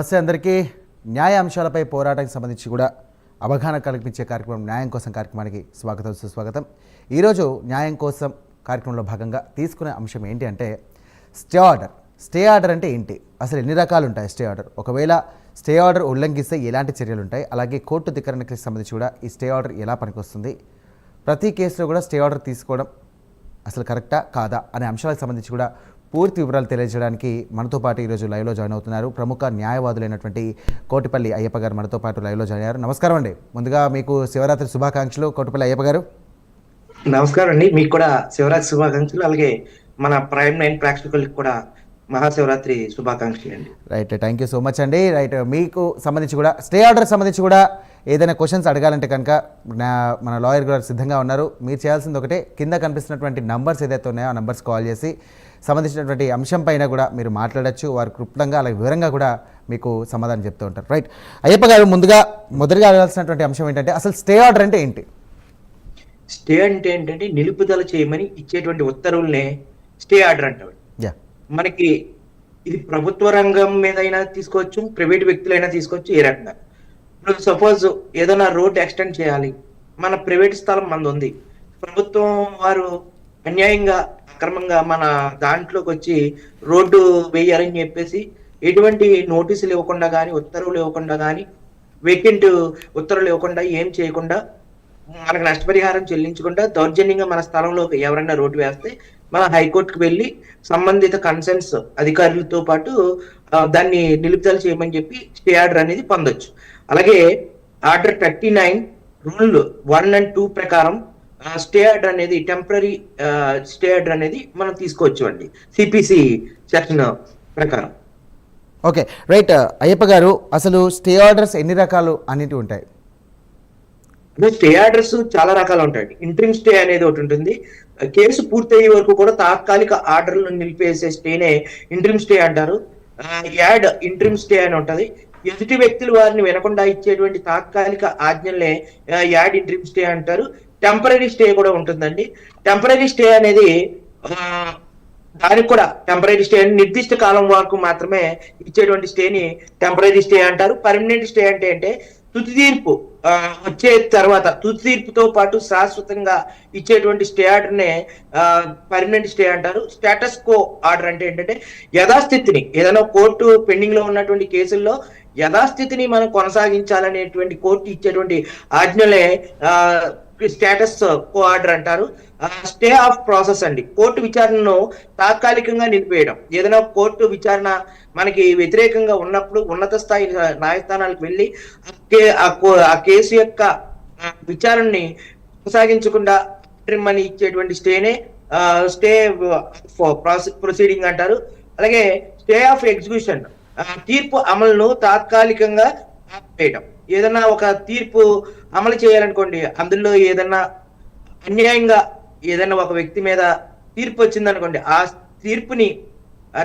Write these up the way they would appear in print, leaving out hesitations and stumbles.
నమస్తే అందరికీ. న్యాయ అంశాలపై పోరాటానికి సంబంధించి కూడా అవగాహన కల్పించే కార్యక్రమం న్యాయం కోసం కార్యక్రమానికి స్వాగతం సుస్వాగతం. ఈరోజు న్యాయం కోసం కార్యక్రమంలో భాగంగా తీసుకునే అంశం ఏంటి అంటే స్టే ఆర్డర్. స్టే ఆర్డర్ అంటే ఏంటి, అసలు ఎన్ని రకాలు ఉంటాయి స్టే ఆర్డర్, ఒకవేళ స్టే ఆర్డర్ ఉల్లంఘిస్తే ఎలాంటి చర్యలు ఉంటాయి, అలాగే కోర్టు ధిక్కరణకి సంబంధించి కూడా ఈ స్టే ఆర్డర్ ఎలా పనికొస్తుంది, ప్రతి కేసులో కూడా స్టే ఆర్డర్ తీసుకోవడం అసలు కరెక్టా కాదా అనే అంశాలకు సంబంధించి కూడా పూర్తి వివరాలు తెలియజేయడానికి మనతో పాటు ఈరోజు లైవ్లో జాయిన్ అవుతున్నారు ప్రముఖ న్యాయవాదులైనటువంటి కోటిపల్లి అయ్యప్ప గారు మనతో పాటు లైవ్లో జాయిన్ అయ్యారు. నమస్కారం అండి. ముందుగా మీకు శివరాత్రి శుభాకాంక్షలు కోటిపల్లి అయ్యప్ప గారు. నమస్కారం అండి, మీకు కూడా శివరాత్రి శుభాకాంక్షలు, అలాగే మన ప్రైమ్ 9 ప్రేక్షకులకు కూడా మహాశివరాత్రి శుభాకాంక్షలు అండి. Right, thank you so much అండి. రైట్, మీకు సంబంధించి కూడా స్టే ఆర్డర్ సంబంధించి కూడా ఏదైనా క్వశ్చన్స్ అడగాలంటే కనుక మన లాయర్ గారు సిద్ధంగా ఉన్నారు. మీరు చేయాల్సింది ఒకటే, కింద కనిపిస్తున్నటువంటి నంబర్స్ ఏదైతే ఉన్నాయో ఆ నంబర్స్ కాల్ చేసి సంబంధించినటువంటి అంశం పైన కూడా మీరు మాట్లాడచ్చు. వారు క్లుప్తంగా అలాగే వివరంగా కూడా మీకు సమాధానం చెప్తూ ఉంటారు. రైట్, అయ్యప్ప గారు మొదటిగా అడగాల్సినటువంటి అంశం ఏంటంటే అసలు స్టే ఆర్డర్ అంటే ఏంటి? స్టే అంటే ఏంటంటే నిలుపుదల చేయమని ఇచ్చేటువంటి ఉత్తర్వులనే స్టే ఆర్డర్ అంటారు. మనకి ఇది ప్రభుత్వ రంగం మీద అయినా తీసుకోవచ్చు, ప్రైవేట్ వ్యక్తులైనా తీసుకోవచ్చు. ఏ రకంగా ఇప్పుడు సపోజ్ ఏదైనా రోడ్ ఎక్స్టెండ్ చేయాలి, మన ప్రైవేట్ స్థలం మనది ఉంది, ప్రభుత్వం వారు అన్యాయంగా అక్రమంగా మన దాంట్లోకి వచ్చి రోడ్డు వేయాలని చెప్పేసి ఎటువంటి నోటీసులు ఇవ్వకుండా కానీ ఉత్తర్వులు ఇవ్వకుండా కానీ వేకెంట్ ఉత్తర్వులు ఇవ్వకుండా ఏం చేయకుండా మనకు నష్టపరిహారం చెల్లించకుండా దౌర్జన్యంగా మన స్థలంలోకి ఎవరైనా రోడ్డు వేస్తే మన హైకోర్టుకు వెళ్ళి సంబంధిత కన్సర్న్స్ అధికారులతో పాటు దాన్ని నిలుపుదల చేయమని చెప్పి స్టే ఆర్డర్ అనేది పొందొచ్చు. అలాగే ఆర్డర్ 39 రూల్ 1 and 2 ప్రకారం స్టే ఆర్డర్ అనేది టెంపరీ స్టే ఆర్డర్ అనేది మనం తీసుకోవచ్చు అండి, సిపిసి సెక్షన్ ప్రకారం. Okay, right. అయ్యప్ప గారు, అసలు స్టే ఆర్డర్స్ ఎన్ని రకాలు అన్నిటి ఉంటాయి? స్టే ఆర్డర్స్ చాలా రకాలు ఉంటాయండి. ఇంట్రీమ్ స్టే అనేది ఒకటి ఉంటుంది. కేసు పూర్తయ్యే వరకు కూడా తాత్కాలిక ఆర్డర్లను నిలిపేసే స్టేనే ఇంట్రీమ్ స్టే అంటారు. యాడ్ ఇంట్రీమ్ స్టే అని ఉంటది. ఎదుటి వ్యక్తులు వారిని వినకుండా ఇచ్చేటువంటి తాత్కాలిక ఆజ్ఞలనే యాడ్ ఇంట్రీమ్ స్టే అంటారు. టెంపరీ స్టే కూడా ఉంటుందండి. టెంపరీ స్టే అనేది దానికి కూడా టెంపరీ స్టే నిర్దిష్ట కాలం వరకు మాత్రమే ఇచ్చేటువంటి స్టేని టెంపరీ స్టే అంటారు. పర్మనెంట్ స్టే అంటే తుది తీర్పు వచ్చే తర్వాత తుది తీర్పుతో పాటు శాశ్వతంగా ఇచ్చేటువంటి స్టే ఆర్డర్ నే పర్మనెంట్ స్టే అంటారు. స్టేటస్ కో ఆర్డర్ అంటే ఏంటంటే యథాస్థితిని, ఏదైనా కోర్టు పెండింగ్ లో ఉన్నటువంటి కేసుల్లో యథాస్థితిని మనం కొనసాగించాలనేటువంటి కోర్టు ఇచ్చేటువంటి ఆజ్ఞలే స్టేటస్ కో ఆర్డర్ అంటారు. స్టే ఆఫ్ ప్రాసెస్ అండి, కోర్టు విచారణను తాత్కాలికంగా నిలిపేయడం. ఏదైనా కోర్టు విచారణ మనకి వ్యతిరేకంగా ఉన్నప్పుడు ఉన్నత స్థాయి న్యాయస్థానాలకు వెళ్ళి ఆ కేసు యొక్క విచారణని కొనసాగించకుండా అని ఇచ్చేటువంటి స్టేనే స్టే ప్రొసీడింగ్ అంటారు. అలాగే స్టే ఆఫ్ ఎగ్జిక్యూషన్, తీర్పు అమలును తాత్కాలికంగా ఆపేయడం. ఏదన్నా ఒక తీర్పు అమలు చేయాలనుకోండి, అందులో ఏదన్నా అన్యాయంగా ఏదైనా ఒక వ్యక్తి మీద తీర్పు వచ్చిందనుకోండి, ఆ తీర్పుని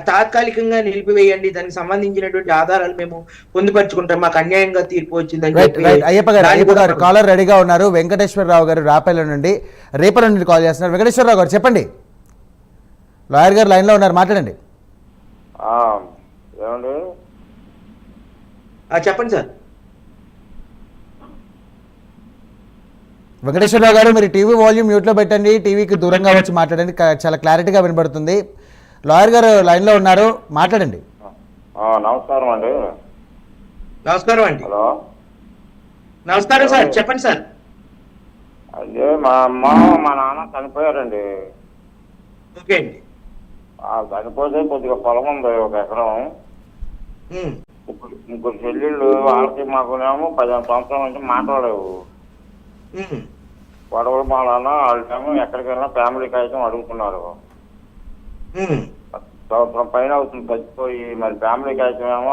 తాత్కాలికంగా నిలిపివేయండి, దానికి సంబంధించినటువంటి ఆధారాలు మేము పొందుపరుచుకుంటాం, మాకు అన్యాయంగా తీర్పు వచ్చిందని. అయ్యప్ప గారు కాలర్ రెడీగా ఉన్నారు. వెంకటేశ్వరరావు గారు రాపల్లి నుండి, రేపల్లి నుండి కాల్ చేస్తున్నారు. వెంకటేశ్వరరావు గారు చెప్పండి, లాయర్ గారు లైన్ లో ఉన్నారు, మాట్లాడండి. చెప్పండి సార్. వెంకటేశ్వరరావు గారు, మీరు టీవీ వాల్యూమ్ మ్యూట్లో పెట్టండి, టీవీకి దూరంగా వచ్చి మాట్లాడండి, చాలా క్లారిటీగా వినబడుతుంది. లాయర్ గారు లైన్లో ఉన్నారు, మాట్లాడండి. నమస్కారం అండి. నమస్కారం అండి. హలో, నమస్కారం సార్, చెప్పండి సార్. అదే మా అమ్మ మా నాన్న చనిపోయారండి. ఓకే అండి. చనిపోతే కొద్దిగా పొలం ఉంది, 1 ఎకరం. ముగ్గురు చెల్లెళ్ళు, వాళ్ళకి మాకునేమో 15 సంవత్సరాల నుంచి మాట్లాడలేవు. గొడవలు మాలన్నా వాళ్ళేమో ఎక్కడికైనా ఫ్యామిలీ కాగితం అడుగుతున్నారు. సంవత్సరం పైన అవుతుంది చచ్చిపోయి, మరి ఫ్యామిలీ కాగితం ఏమో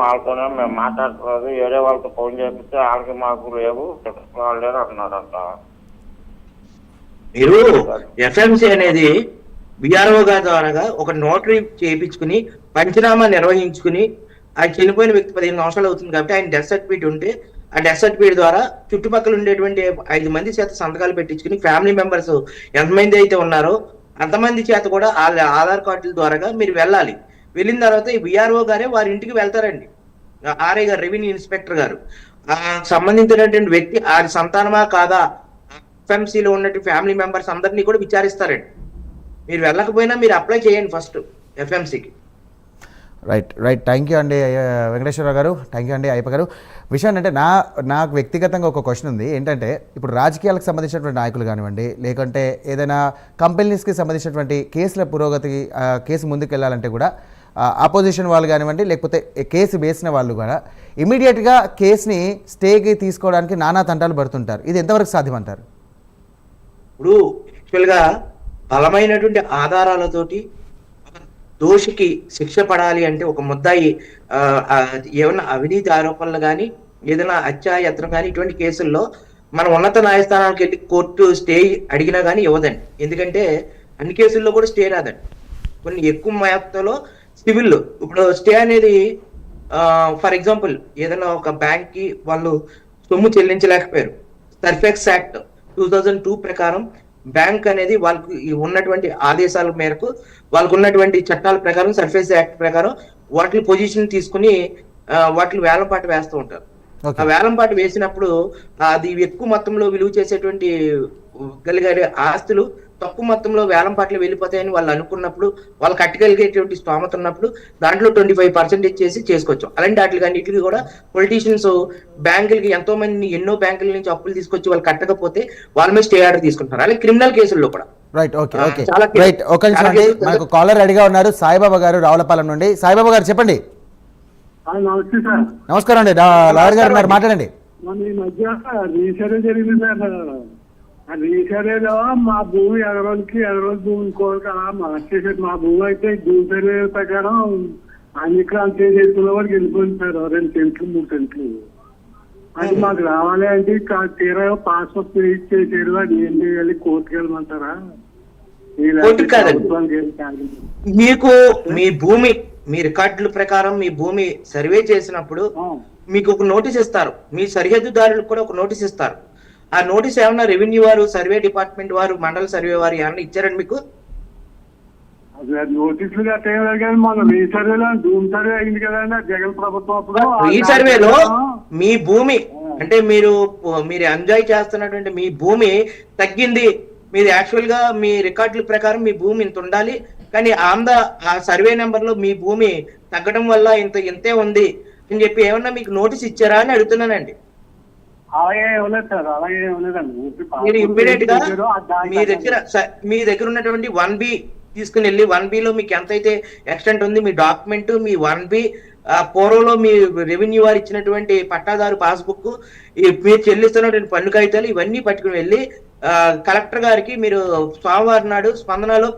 వాళ్ళతోనే మేము మాట్లాడుతున్నారు, వేరే వాళ్ళతో ఫోన్ చేపిస్తే వాళ్ళకి మాకు లేవు, వాళ్ళు లేరు అంటున్నారంట. మీరు ఎఫ్ఎంసీ అనేది విఆర్ఓ గారి ద్వారా ఒక నోటరీ చేయించుకుని పంచనామా నిర్వహించుకుని, ఆ చనిపోయిన వ్యక్తి 15 సంవత్సరాలు అవుతుంది కాబట్టి ఆయన డెత్ సర్టిఫికేట్ ఉంటే ఆ డెత్ సర్టిఫికేట్ ద్వారా చుట్టుపక్కల ఉండేటువంటి 5 మంది చేత సంతకాలు పెట్టించుకుని ఫ్యామిలీ మెంబర్స్ ఎంతమంది అయితే ఉన్నారో అంతమంది చేత కూడా ఆధార్ కార్డుల ద్వారా మీరు వెళ్ళాలి. వెళ్ళిన తర్వాత ఈ విఆర్ఓ గారే వారి ఇంటికి వెళ్తారండి. ఆర్ఐ గారు, రెవెన్యూ ఇన్స్పెక్టర్ గారు సంబంధించినటువంటి వ్యక్తి ఆ సంతానమా కాదా, ఎఫ్ఎంసీలో ఉన్నటువంటి ఫ్యామిలీ మెంబర్స్ అందరినీ కూడా విచారిస్తారండి. మీరు వెళ్ళకపోయినా మీరు అప్లై చేయండి ఫస్ట్ ఎఫ్ఎంసీకి. రైట్ థ్యాంక్ యూ అండి వెంకటేశ్వరరావు గారు, థ్యాంక్ యూ అండి అయ్యప్ప గారు. విషయం అంటే నాకు వ్యక్తిగతంగా ఒక క్వశ్చన్ ఉంది. ఏంటంటే ఇప్పుడు రాజకీయాలకు సంబంధించినటువంటి నాయకులు కానివ్వండి, లేకుంటే ఏదైనా కంపెనీస్కి సంబంధించినటువంటి కేసుల పురోగతికి కేసు ముందుకు వెళ్ళాలంటే కూడా ఆపోజిషన్ వాళ్ళు కానివ్వండి, లేకపోతే కేసు వేసిన వాళ్ళు కూడా ఇమీడియట్గా కేసుని స్టేకి తీసుకోవడానికి నానా తంటాలు పడుతుంటారు. ఇది ఎంతవరకు సాధ్యమంటారు? ఇప్పుడు యాక్చువల్గా బలమైనటువంటి ఆధారాలతోటి దోషికి శిక్ష పడాలి అంటే ఒక ముద్దాయి ఏమన్నా అవినీతి ఆరోపణలు కానీ, ఏదైనా హత్యాయత్నం కానీ, ఇటువంటి కేసుల్లో మనం ఉన్నత న్యాయస్థానానికి వెళ్ళి కోర్టు స్టే అడిగినా కానీ ఇవ్వదండి. ఎందుకంటే అన్ని కేసుల్లో కూడా స్టే రాదండి. కొన్ని ఎక్కువ మొత్తంలో సివిల్ ఇప్పుడు స్టే అనేది ఫర్ ఎగ్జాంపుల్ ఏదైనా ఒక బ్యాంక్ కి వాళ్ళు సొమ్ము చెల్లించలేకపోయారు, సర్ఫెక్స్ యాక్ట్ 2002 ప్రకారం బ్యాంక్ అనేది వాళ్ళకి ఉన్నటువంటి ఆదేశాల మేరకు, వాళ్ళకు ఉన్నటువంటి చట్టాల ప్రకారం, సర్ఫేస్ యాక్ట్ ప్రకారం వాటి పొజిషన్ తీసుకుని వాటిని వేలంపాట వేస్తూ ఉంటారు. ఆ వేలంపాట వేసినప్పుడు అది ఎక్కువ మొత్తంలో విలువ చేసేటువంటి కలిగే ఆస్తులు తక్కువ మొత్తంలో వేలంపాట్లు వెళ్ళిపోతాయని వాళ్ళు అనుకున్నప్పుడు, వాళ్ళు కట్టగలిగేటువంటి స్తోమత ఉన్నప్పుడు దాంట్లో 25% చేసి చేసుకోవచ్చు. అలాంటి వాటికి అన్నిటికీ కూడా పొలిటీషియన్స్ బ్యాంకులకి ఎంతో మంది ఎన్నో బ్యాంకుల నుంచి అప్పులు తీసుకొచ్చి వాళ్ళు కట్టకపోతే వాళ్ళ మీద స్టే ఆర్డర్ తీసుకుంటారు. అలాగే క్రిమినల్ కేసుల్లో కూడా. రైట్ ఒక నిమిషం అండి, మనకు కాలర్ రెడీగా ఉన్నారు సాయిబాబా గారు రావులపాలెం నుండి. సాయిబాబా గారు చెప్పండి. నమస్కారం అండి, లాయర్ గారు ఉన్నారు, మాట్లాడండి. ఈ మధ్య రీసర్వే జరిగింది సార్. ఆ రీసర్వేలో మా భూమి ఎగరోజుకి భూమి ఇంకోరికి అలా మార్చేసారు. మా భూమి అయితే భూమి సర్వే ప్రకారం అన్నిట్లో అంతే చేసుకున్న వాడికి వెళ్ళిపోయింది సార్. 2 సెంట్లు 3 సెంట్లు అది మాకు రావాలి అంటే తీరా పాస్పోర్ట్ చేసేది. అది ఏం చేయాలి? కోర్టుకు వెళ్ళమంటారా? మీకు మీ భూమి మీ రికార్డుల ప్రకారం మీ భూమి సర్వే చేసినప్పుడు మీకు ఒక నోటీస్ ఇస్తారు. మీ సరిహద్దుదారులకు కూడా ఒక నోటీస్ ఇస్తారు. ఆ నోటీస్ ఏమన్నా రెవెన్యూ వారు, సర్వే డిపార్ట్మెంట్ వారు, మండల సర్వే వారు ఏమన్నా ఇచ్చారండి మీకు? నోటీసులు కట్టేయాలి. మన రీసర్వేలో భూమి సర్వే అయింది కదండి జగన్ ప్రభుత్వం. రీసర్వేలో మీ భూమి అంటే మీరు ఎంజాయ్ చేస్తున్నటువంటి మీ భూమి తగ్గింది. మీరు యాక్చువల్ గా మీ రికార్డుల ప్రకారం మీ భూమి ఇంత ఉండాలి, కానీ ఆ సర్వే నెంబర్ లో మీ భూమి తగ్గడం వల్ల ఇంతే ఉంది అని చెప్పి ఏమన్నా మీకు నోటీస్ ఇచ్చారా అని అడుగుతున్నానండి. అలాగే ఇవ్వలేదు సార్, అలాగే ఇవ్వలేదండి. మీరు ఇమ్మీడియట్ గా మీ దగ్గర ఉన్నటువంటి 1B తీసుకుని వెళ్ళి 1B లో మీకు ఎంతైతే ఎక్స్టెంట్ ఉంది మీ డాక్యుమెంట్, మీ 1B పూర్వంలో మీ రెవెన్యూ వారు ఇచ్చినటువంటి పట్టాదారు పాస్బుక్, మీరు చెల్లిస్తున్నటువంటి పన్ను కాగితాలు ఇవన్నీ పట్టుకుని వెళ్ళి కలెక్టర్ గారికి మీరు సోమవారం నాడు స్పందనలో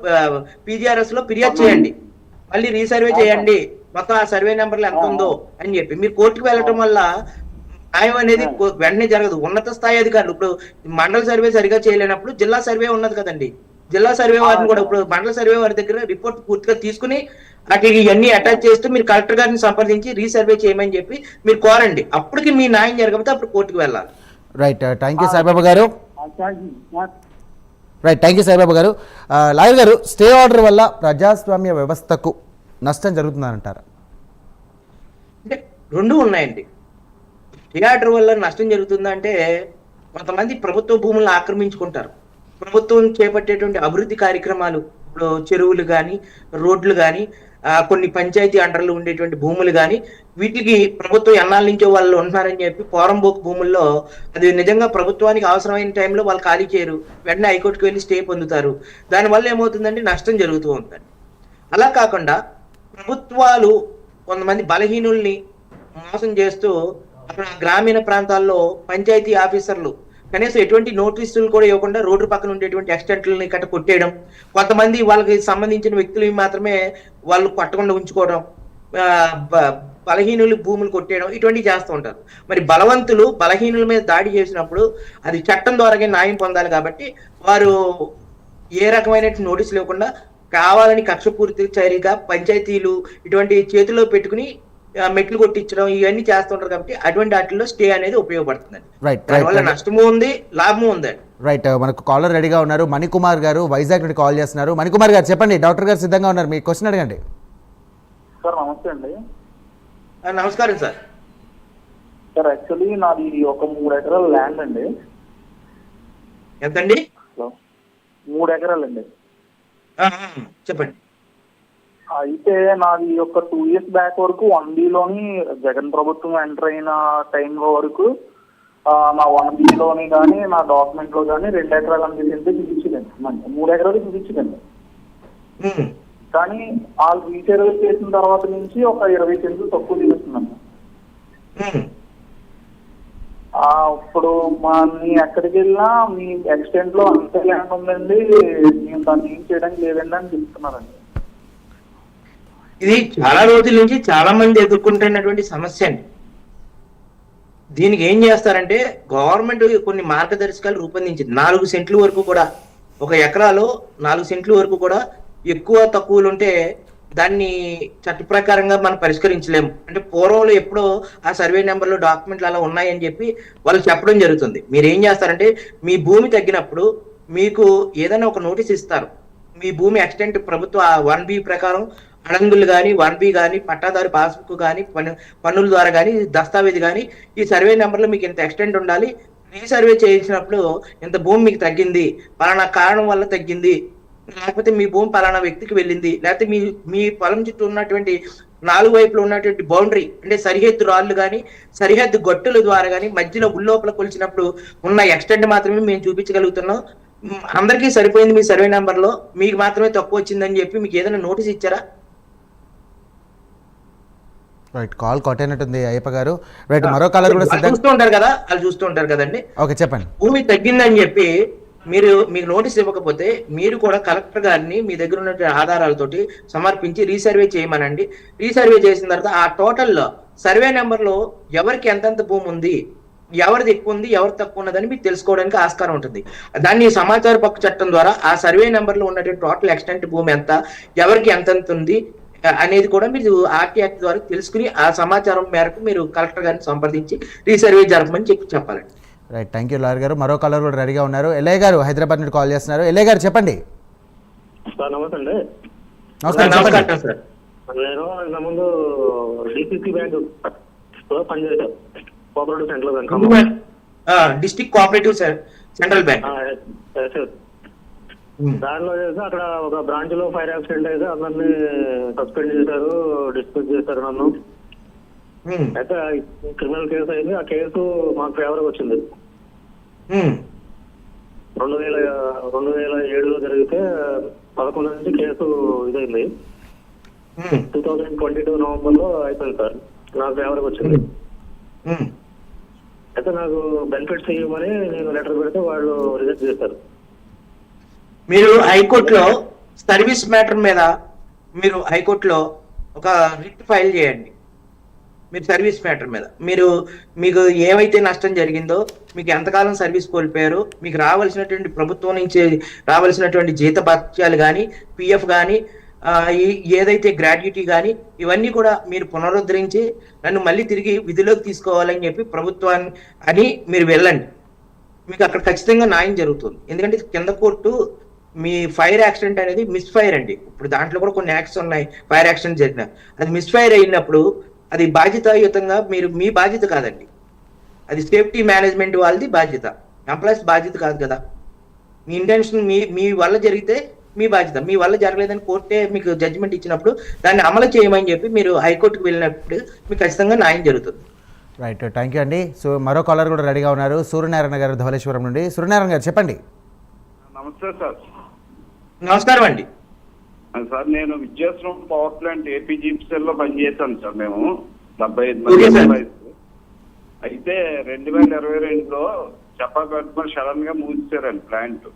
PGRS లో ఫిర్యాదు చేయండి. మళ్ళీ రీసర్వే చేయండి, మొత్తం ఆ సర్వే నెంబర్లు ఎంత ఉందో అని చెప్పి. మీరు కోర్టుకు వెళ్ళటం వల్ల న్యాయం అనేది వెంటనే జరగదు. ఉన్నత స్థాయి అధికారులు ఇప్పుడు మండల సర్వే సరిగా చేయలేనప్పుడు జిల్లా సర్వే ఉన్నది కదండి, జిల్లా సర్వే వారిని కూడా ఇప్పుడు మండల సర్వే వారి దగ్గర రిపోర్ట్ పూర్తిగా తీసుకుని వాటికి ఇవన్నీ అటాచ్ చేస్తూ మీరు కలెక్టర్ గారిని సంప్రదించి రీసర్వే చేయమని చెప్పి మీరు కోరండి. అప్పటికి మీ న్యాయం జరగకపోతే అప్పుడు కోర్టుకు వెళ్ళాలి. రైట్ థ్యాంక్ యూ సాయిబాబా గారు. సాయిబాబా గారు, లాయర్ గారు, స్టే ఆర్డర్ వల్ల ప్రజాస్వామ్య వ్యవస్థకు నష్టం జరుగుతుందంటారా? అంటే రెండు ఉన్నాయండి. స్టే ఆర్డర్ వల్ల నష్టం జరుగుతుందంటే కొంతమంది ప్రభుత్వ భూములను ఆక్రమించుకుంటారు. ప్రభుత్వం చేపట్టేటువంటి అభివృద్ధి కార్యక్రమాలు, ఇప్పుడు చెరువులు కానీ, రోడ్లు కానీ, కొన్ని పంచాయతీ అండర్లు ఉండేటువంటి భూములు కానీ, వీటికి ప్రభుత్వం ఎన్నాళ్ళ నుంచో వాళ్ళు ఉంటున్నారని చెప్పి పోరంబోకు భూముల్లో అది నిజంగా ప్రభుత్వానికి అవసరమైన టైంలో వాళ్ళు ఖాళీ చేయరు, వెంటనే హైకోర్టుకు వెళ్ళి స్టే పొందుతారు. దానివల్ల ఏమవుతుందంటే నష్టం జరుగుతూ ఉంటుంది. అలా కాకుండా ప్రభుత్వాలు కొంతమంది బలహీనుల్ని మోసం చేస్తూ అక్కడ గ్రామీణ ప్రాంతాల్లో పంచాయతీ ఆఫీసర్లు కనీసం ఎటువంటి నోటీసులు కూడా ఇవ్వకుండా రోడ్డు పక్కన ఉండేటువంటి ఎక్స్టెంట్లని కట్ట కొట్టేయడం, కొంతమంది వాళ్ళకి సంబంధించిన వ్యక్తులు మాత్రమే వాళ్ళు పట్టకుండా ఉంచుకోవడం, బలహీనులు భూములు కొట్టేయడం, ఇటువంటివి చేస్తూ ఉంటారు. మరి బలవంతులు బలహీనుల మీద దాడి చేసినప్పుడు అది చట్టం ద్వారానే న్యాయం పొందాలి. కాబట్టి వారు ఏ రకమైన నోటీసులు ఇవ్వకుండా కావాలని కక్షపూరిత చర్యగా పంచాయతీలు ఇటువంటి చేతిలో పెట్టుకుని మెట్లు కొట్టించడం ఇవన్నీ చేస్తుంటారు. కాబట్టి అటువంటి వాటిల్లో స్టే అనేది ఉపయోగపడుతుందండి. దానివల్ల నష్టము ఉంది, లాభము ఉందండి. రైట్, మనకు కాలర్ రెడీగా ఉన్నారు. మణికుమార్ గారు వైజాగ్ నుండి కాల్ చేస్తున్నారు. మణికుమార్ గారు చెప్పండి, డాక్టర్ గారు సిద్ధంగా ఉన్నారు, మీ క్వశ్చన్ అడగండి. సార్ నమస్తే అండి. నమస్కారం సార్. సార్ యాక్చువల్లీ నాది ఒక 3 ఎకరాల ల్యాండ్ అండి. ఎంతండి? హలో, 3 ఎకరాలండి. చెప్పండి. అయితే నాది ఒక 2 years బ్యాక్ వరకు 1B జగన్ ప్రభుత్వం ఎంటర్ అయిన టైంలో వరకు నా 1B కానీ నా డాక్యుమెంట్ లో కానీ 2 ఎకరాలు అనిపించింది చూపించదండి. 3 ఎకరాలు చూపించదండి. కానీ వాళ్ళు రీసర్వే చేసిన తర్వాత నుంచి ఒక 20 సెంట్లు తక్కువ చూపిస్తుందండి. ఇప్పుడు మీ ఎక్కడికి వెళ్ళినా మీ ఎక్స్టెంట్ లో అంత ల్యాండ్ ఉందండి, మేము దాన్ని ఏం చేయడానికి లేదండి అని చెప్తున్నారండి. ఇది చాలా రోజుల నుంచి చాలా మంది ఎదుర్కొంటున్నటువంటి సమస్య అండి. దీనికి ఏం చేస్తారంటే గవర్నమెంట్ కొన్ని మార్గదర్శకాలు రూపొందించింది. 4 సెంట్ల వరకు కూడా, ఒక ఎకరాలో 4 సెంట్ల వరకు కూడా ఎక్కువ తక్కువలు ఉంటే దాన్ని చట్ట ప్రకారంగా మనం పరిష్కరించలేము. అంటే పూర్వంలో ఎప్పుడో ఆ సర్వే నెంబర్లో డాక్యుమెంట్లు అలా ఉన్నాయని చెప్పి వాళ్ళు చెప్పడం జరుగుతుంది. మీరు ఏం చేస్తారంటే మీ భూమి తగ్గినప్పుడు మీకు ఏదైనా ఒక నోటీస్ ఇస్తారు. మీ భూమి ఎక్స్టెంట్ ప్రభుత్వ 1B ప్రకారం అడంగులు కానీ 1B కానీ పట్టాదారు పాస్బుక్ కానీ పన్నుల ద్వారా కానీ దస్తావేజ్ కానీ ఈ సర్వే నెంబర్లో మీకు ఇంత ఎక్స్టెంట్ ఉండాలి, రీసర్వే చేయించినప్పుడు ఇంత భూమి మీకు తగ్గింది, పలానా కారణం వల్ల తగ్గింది, లేకపోతే మీ భూమి పలానా వ్యక్తికి వెళ్ళింది, లేకపోతే మీ పొలం చుట్టూ ఉన్నటువంటి 4 వైపులు ఉన్నటువంటి బౌండరీ అంటే సరిహద్దు రాళ్ళు కానీ సరిహద్దు గట్టుల ద్వారా కానీ మధ్యలో ఉల్లోపల కొలిచినప్పుడు ఉన్న ఎక్స్టెంట్ మాత్రమే మేము చూపించగలుగుతున్నాం. అందరికీ సరిపోయింది మీ సర్వే నెంబర్ లో, మీకు మాత్రమే తక్కువ వచ్చిందని చెప్పి మీకు ఏదైనా నోటీస్ ఇచ్చారా? రైట్, కాల్ కట్ అయినట్టుంది అయ్యప్ప గారు. రైట్, మరో కాలర్ కూడా చూస్తూ ఉంటారు కదా, వాళ్ళు చూస్తూ ఉంటారు కదండి. ఓకే, చెప్పండి. భూమి తగ్గిందని చెప్పి మీకు నోటీస్ ఇవ్వకపోతే మీరు కూడా కలెక్టర్ గారిని మీ దగ్గర ఉన్న ఆధారాలతోటి సమర్పించి రీసర్వే చేయమనండి. రీసర్వే చేసిన తర్వాత ఆ టోటల్లో సర్వే నెంబర్లో ఎవరికి ఎంతెంత భూమి ఉంది, ఎవరిది ఎక్కువ ఉంది, ఎవరు తక్కువ ఉన్నదని మీకు తెలుసుకోవడానికి ఆస్కారం ఉంటుంది. దాన్ని సమాచార హక్కు చట్టం ద్వారా ఆ సర్వే నెంబర్లో ఉన్నటువంటి టోటల్ ఎక్స్టెంట్ భూమి ఎంత, ఎవరికి ఎంతెంత ఉంది అనేది కూడా మీరు ఆర్టీ యాక్ట్ ద్వారా తెలుసుకుని ఆ సమాచారం మేరకు మీరు కలెక్టర్ గారిని సంప్రదించి రీసర్వే జరపమని చెప్పాలండి. రైట్, థ్యాంక్ యూ లాయర్ గారు. మరో కాలర్ కూడా రెడీగా ఉన్నారు. ఎల్ఐ గారు హైదరాబాద్ నుండి కాల్ చేస్తున్నారు. ఎల్ఐ గారు చెప్పండి. నమస్తే అండి. నమస్కారం సార్. నేను ఇంతకుముందు డిసిసి బ్యాంక్ పనిచేశాను, cooperative central bank, district cooperative central bank. దానిలో చేస్తే అక్కడ ఒక బ్రాంచ్ లో ఫైర్ యాక్సిడెంట్ అయితే అందరినీ సస్పెండ్ చేశారు, డిస్మిస్ చేశారు నన్ను. అయితే క్రిమినల్ కేసు అయింది. ఆ కేసు మాకు ఫేవర్ వచ్చింది. 2007లో జరిగితే 11 నుంచి కేసు ఇదైంది. 2022 నవంబర్లో అయిపోయింది సార్. నాకు ఫేవర్ వచ్చింది. అయితే నాకు బెనిఫిట్స్ ఇవ్వమని నేను లెటర్ పెడితే వాళ్ళు రిజెక్ట్ చేశారు. మీరు హైకోర్టులో సర్వీస్ మ్యాటర్ మీద మీరు హైకోర్టులో ఒక రిట్ ఫైల్ చేయండి. మీరు సర్వీస్ మ్యాటర్ మీద మీకు ఏమైతే నష్టం జరిగిందో, మీకు ఎంతకాలం సర్వీస్ కోల్పోయారు, మీకు రావాల్సినటువంటి ప్రభుత్వం నుంచి రావాల్సినటువంటి జీతభత్యాలు కానీ, పిఎఫ్ కానీ, ఏదైతే గ్రాడ్యుటీ కానీ ఇవన్నీ కూడా మీరు పునరుద్ధరించి నన్ను మళ్ళీ తిరిగి విధిలోకి తీసుకోవాలని చెప్పి ప్రభుత్వాన్ని అని మీరు వెళ్ళండి. మీకు అక్కడ ఖచ్చితంగా న్యాయం జరుగుతుంది. ఎందుకంటే కింద కోర్టు మీ ఫైర్ యాక్సిడెంట్ అనేది మిస్ఫైర్ అండి. ఇప్పుడు దాంట్లో కూడా కొన్ని యాక్ట్స్ ఉన్నాయి, ఫైర్ యాక్సిడెంట్ జరిగిన అది మిస్ఫైర్ అయినప్పుడు అది బాధ్యతాయుతంగా మీ బాధ్యత కాదండి, అది సేఫ్టీ మేనేజ్మెంట్ వాళ్ళది బాధ్యత, ఎంప్లాయీస్ బాధ్యత కాదు కదా. మీ ఇంటెన్షన్ మీ వల్ల జరిగితే మీ బాధ్యత, మీ వల్ల జరగలేదని కోర్టే మీకు జడ్జిమెంట్ ఇచ్చినప్పుడు దాన్ని అమలు చేయమని చెప్పి మీరు హైకోర్టుకు వెళ్ళినప్పుడు మీకు ఖచ్చితంగా న్యాయం జరుగుతుంది. రైట్, థ్యాంక్ యూ అండి. సో మరో కాలర్ కూడా రెడీగా ఉన్నారు, సూర్యనారాయణ గారు ధవళేశ్వరం నుండి. సూర్యనారాయణ గారు చెప్పండి. నమస్తే సార్. నమస్కారం అండి. సార్, నేను విద్యాశ్రమం పవర్ ప్లాంట్ ఏపీజీపీసీఎల్ లో పనిచేశాను సార్. మేము 75 ఓకే సార్. మంది. అయితే 2022లో చెప్పబెట్టుకుని సడన్ గా మూసేశారండి ప్లాంట్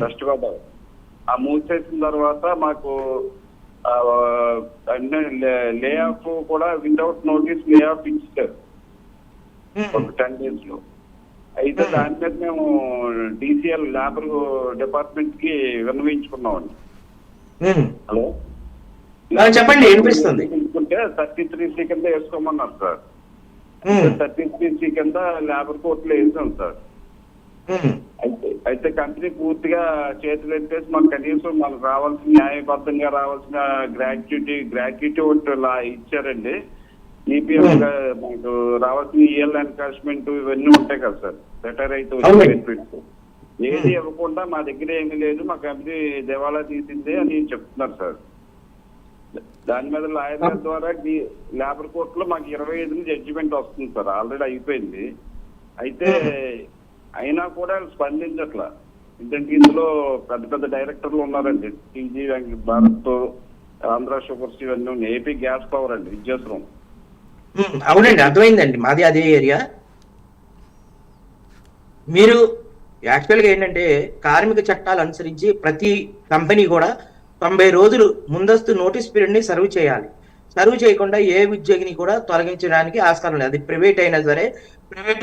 వెస్ట్ గోదావరి. ఆ మూసేసిన తర్వాత మాకు లే ఆఫ్ కూడా వితౌట్ నోటీస్ లే ఆఫ్ ఇచ్చారు ఒక 10 days లో. అయితే దాని మీద మేము డిసిఎల్ లేబర్ డిపార్ట్మెంట్ కి విన్నవించుకున్నామండి. హలో చెప్పండి, వినిపిస్తుంది. తీసుకుంటే 33C కింద వేసుకోమన్నారు సార్. 33C కింద లేబర్ కోర్టులో వేసాం సార్. అయితే కంపెనీ పూర్తిగా చేతులు ఎత్తేసి మాకు కనీసం మనకు రావాల్సిన న్యాయబద్ధంగా రావాల్సిన గ్రాట్యుటీ ఒకటి ఇచ్చారండి. ఈపీఎఫ్ మనకు రావాల్సిన ఈఎల్ ఎన్కాష్మెంట్ ఇవన్నీ ఉంటాయి కదా సార్, రిటైర్ అయితే అవునండి. బెనిఫిట్స్ ఏది ఇవ్వకుండా మా దగ్గర ఏమీ లేదు, మా కంపెనీ దివాలా తీసిందే అని చెప్తున్నారు సార్. దాని మీద లాయర్ ద్వారా లేబర్ కోర్టులో మాకు 25 జడ్జిమెంట్ వస్తుంది సార్, ఆల్రెడీ అయిపోయింది. అయితే అయినా కూడా స్పందించట్లా. ఎందుకంటే ఇందులో పెద్ద పెద్ద డైరెక్టర్లు ఉన్నారండి, టీజీ భారత్, ఆంధ్ర షుగర్స్ ఇవన్నీ ఉన్నాయి, ఏపీ గ్యాస్ పవర్ అండి, విద్యాశ్రం. అవునండి, అర్థమైందండి, మాది అదే ఏరియా. మీరు యాక్చువల్గా ఏంటంటే కార్మిక చట్టాలు అనుసరించి ప్రతి కంపెనీ కూడా 90 రోజులు ముందస్తు నోటీస్ పీరియడ్ ని సర్వ్ చేయాలి. సర్వ్ చేయకుండా ఏ ఉద్యోగిని కూడా తొలగించడానికి ఆస్కారం లేదు. అది ప్రైవేట్ అయినా సరే, ప్రైవేట్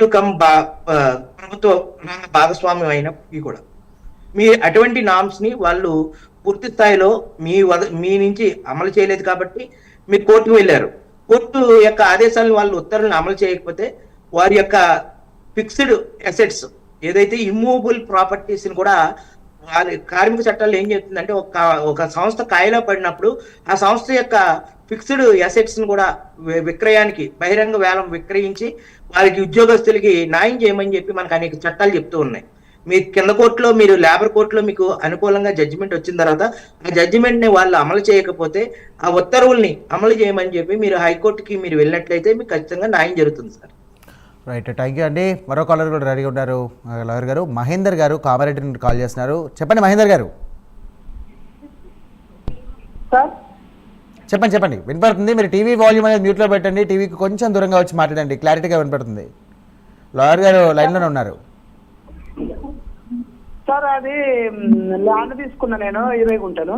ప్రభుత్వ రంగ భాగస్వామ్యం అయినప్పటికీ కూడా మీ అటువంటి నామ్స్ ని వాళ్ళు పూర్తి స్థాయిలో మీ నుంచి అమలు చేయలేదు కాబట్టి మీరు కోర్టుకు వెళ్ళారు. కోర్టు యొక్క ఆదేశాలను వాళ్ళు ఉత్తర్వులను అమలు చేయకపోతే వారి యొక్క ఫిక్స్డ్ అసెట్స్ ఏదైతే ఇమ్మూవబుల్ ప్రాపర్టీస్ ని కూడా వారి కార్మిక చట్టాల్లో ఏం చెప్తుందంటే ఒక సంస్థ కాయలో పడినప్పుడు ఆ సంస్థ యొక్క ఫిక్స్డ్ అసెట్స్ ని కూడా విక్రయానికి బహిరంగ వేలం విక్రయించి వారికి ఉద్యోగస్తులకి న్యాయం చేయమని చెప్పి మనకు అనేక చట్టాలు చెప్తూ ఉన్నాయి. మీ కింద కోర్టులో మీరు లేబర్ కోర్టులో మీకు అనుకూలంగా జడ్జిమెంట్ వచ్చిన తర్వాత ఆ జడ్జిమెంట్ ని వాళ్ళు అమలు చేయకపోతే ఆ ఉత్తర్వుల్ని అమలు చేయమని చెప్పి మీరు హైకోర్టుకి మీరు వెళ్ళినట్లయితే మీకు ఖచ్చితంగా న్యాయం జరుగుతుంది సార్. రైట్, థ్యాంక్ యూ అండి. మరో కాలర్ కూడా రెడీగా ఉన్నారు లాయర్ గారు. మహేందర్ గారు కామారెడ్డి నుండి కాల్ చేస్తున్నారు. చెప్పండి మహేందర్ గారు. సార్ చెప్పండి వినపడుతుంది. మీరు టీవీ వాల్యూమ్ అనేది మ్యూట్లో పెట్టండి, టీవీకి కొంచెం దూరంగా వచ్చి మాట్లాడండి, క్లారిటీగా వినపడుతుంది. లాయర్ గారు లైన్లోనే ఉన్నారు. సార్ అది ల్యాండ్ తీసుకున్నా నేను 20 గుంటలు.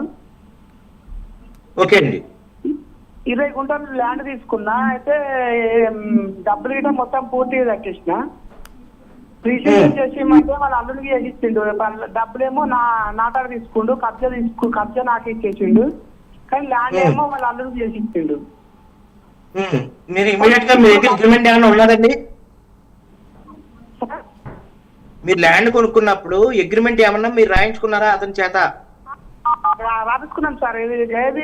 ఓకే అండి. 20 గుంటలు ల్యాండ్ తీసుకున్నా. అయితే డబ్బులు గిట్ట మొత్తం పూర్తిగా కట్టేసిన. రిజిస్ట్రేషన్ చేసి అంటే వాళ్ళ అల్లుడికి చేసిచ్చిండు. డబ్బులేమో నాటాడు తీసుకుండు, కబ్జా నాకు ఇచ్చేసిండు. కానీ ల్యాండ్ ఏమో వాళ్ళ అల్లుడికి చేసి ఇచ్చిండు. మీరు ఇమీడియట్ గా మీ దగ్గర అగ్రిమెంట్ ఏమైనా ఉన్నదండి? మీరు ల్యాండ్ కొనుక్కున్నప్పుడు అగ్రిమెంట్ ఏమన్నా మీరు రాయించుకున్నారా అతని చేత? రాపించుకున్నాం సార్. ఏది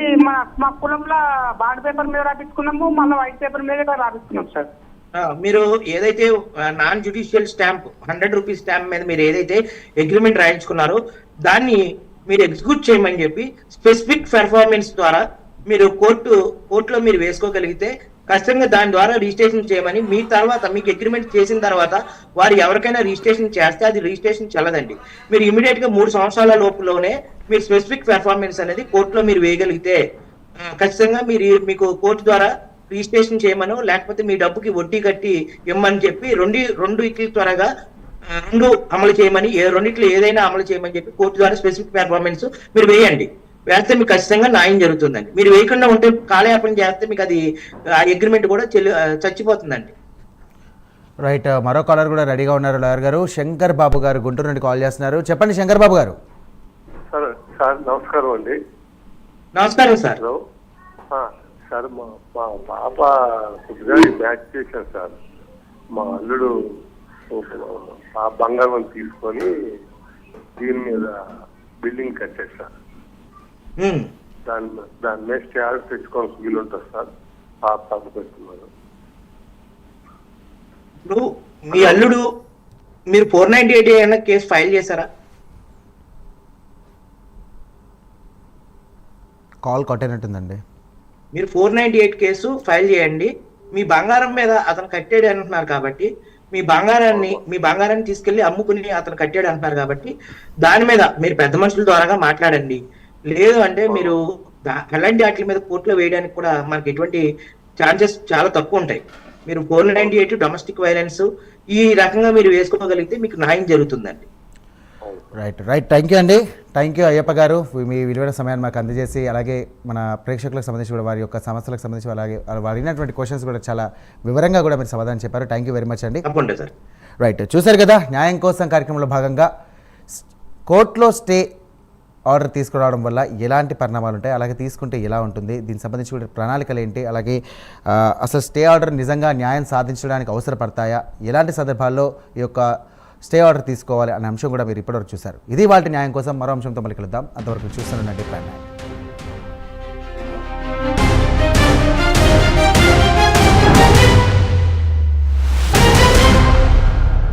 మా కులంలో బాండ్ పేపర్ మీద రాపించుకున్నాము, మళ్ళీ వైట్ పేపర్ మీద రాపించుకున్నాం సార్. మీరు ఏదైతే non judicial stamp 100 rupees stamp మీద మీరు ఏదైతే అగ్రిమెంట్ రాయించుకున్నారో దాన్ని మీరు ఎగ్జిక్యూట్ చేయమని చెప్పి స్పెసిఫిక్ పెర్ఫార్మెన్స్ ద్వారా మీరు కోర్టులో మీరు వేసుకోగలిగితే ఖచ్చితంగా దాని ద్వారా రిజిస్ట్రేషన్ చేయమని, మీ తర్వాత మీకు అగ్రిమెంట్ చేసిన తర్వాత వారు ఎవరికైనా రిజిస్ట్రేషన్ చేస్తే అది రిజిస్ట్రేషన్ చెల్లదండి. మీరు ఇమీడియట్ గా 3 సంవత్సరాల లోపులోనే మీరు స్పెసిఫిక్ పెర్ఫార్మెన్స్ అనేది కోర్టులో మీరు వేయగలిగితే ఖచ్చితంగా మీకు కోర్టు ద్వారా రిజిస్ట్రేషన్ చేయమను, లేకపోతే మీ డబ్బుకి వడ్డీ కట్టి ఇమ్మని చెప్పి రెండిట్లు త్వరగా 2 అమలు చేయమని, రెండిట్లో ఏదైనా అమలు చేయమని చెప్పి కోర్టు ద్వారా స్పెసిఫిక్ పెర్ఫార్మెన్స్ మీరు వేయండి. వేస్తే మీకు ఖచ్చితంగా న్యాయం జరుగుతుందండి. మీరు వేయకుండా ఉంటే కాలయాపన చేస్తే మీకు అది ఆ అగ్రిమెంట్ కూడా చచ్చిపోతుందండి. రైట్, మరో కాలర్ కూడా రెడీగా ఉన్నారు లాయర్ గారు. శంకర్ బాబు గారు గుంటూరు నుండి కాల్ చేస్తున్నారు. చెప్పండి శంకర్ బాబు గారు. సార్ నమస్కారం అండి. నమస్కారం సార్. సార్ మా పాప కొద్దిగా మ్యాచ్ చేశాను సార్. మా అల్లుడు బంగారం తీసుకొని దీని మీద బిల్డింగ్ కట్టాడు సార్. దాని మీద స్టే ఆర్డర్ తెచ్చుకోవాల్సి వీలుంటుంది సార్. పాప తప్పుకొస్తున్నారు. ఇప్పుడు మీ అల్లుడు మీరు 498 ఏమైనా కేసు ఫైల్ చేశారా? కాల్ కట్టేనట్టుందండి. మీరు 498 కేసు ఫైల్ చేయండి. మీ బంగారం మీద అతను కట్టాడు అంటున్నారు కాబట్టి మీ బంగారాన్ని తీసుకెళ్లి అమ్ముకుని అతను కట్టాడు అంటున్నారు కాబట్టి దాని మీద మీరు పెద్ద మనుషుల ద్వారా మాట్లాడండి. లేదు అంటే మీరు అలాంటి వాటి మీద కోర్టులో వేయడానికి కూడా మనకి ఎటువంటి ఛాన్సెస్ చాలా తక్కువ ఉంటాయి. మీరు 498 డొమెస్టిక్ వైలెన్స్ ఈ రకంగా మీరు వేసుకోగలిగితే మీకు న్యాయం జరుగుతుందండి. రైట్, థ్యాంక్ యూ అండి. థ్యాంక్ యూ అయ్యప్ప గారు, మీ విలువైన సమయాన్ని మాకు అందజేసి అలాగే మన ప్రేక్షకులకు సంబంధించి కూడా వారి యొక్క సమస్యలకు సంబంధించి అలాగే వారు అడిగినటువంటి క్వశ్చన్స్ కూడా చాలా వివరంగా కూడా మీరు సమాధానం చెప్పారు. థ్యాంక్ యూ వెరీ మచ్ అండి. తప్పకుండా సార్. రైట్, చూశారు కదా న్యాయం కోసం కార్యక్రమంలో భాగంగా కోర్టులో స్టే ఆర్డర్ తీసుకురావడం వల్ల ఎలాంటి పరిణామాలు ఉంటాయి, అలాగే తీసుకుంటే ఎలా ఉంటుంది, దీనికి సంబంధించి కూడా ప్రణాళికలు ఏంటి, అలాగే అసలు స్టే ఆర్డర్ నిజంగా న్యాయం సాధించడానికి అవసరపడతాయా, ఎలాంటి సందర్భాల్లో ఈ యొక్క స్టే ఆర్డర్ తీసుకోవాలి అనే అంశం కూడా మీరు ఇప్పటివరకు చూశారు. ఇది వాళ్ళ న్యాయం కోసం. మరో అంశంతో మళ్ళీ కలుద్దాం. అంతవరకు చూస్తూనే ఉండండి ప్రైమ్ నైన్.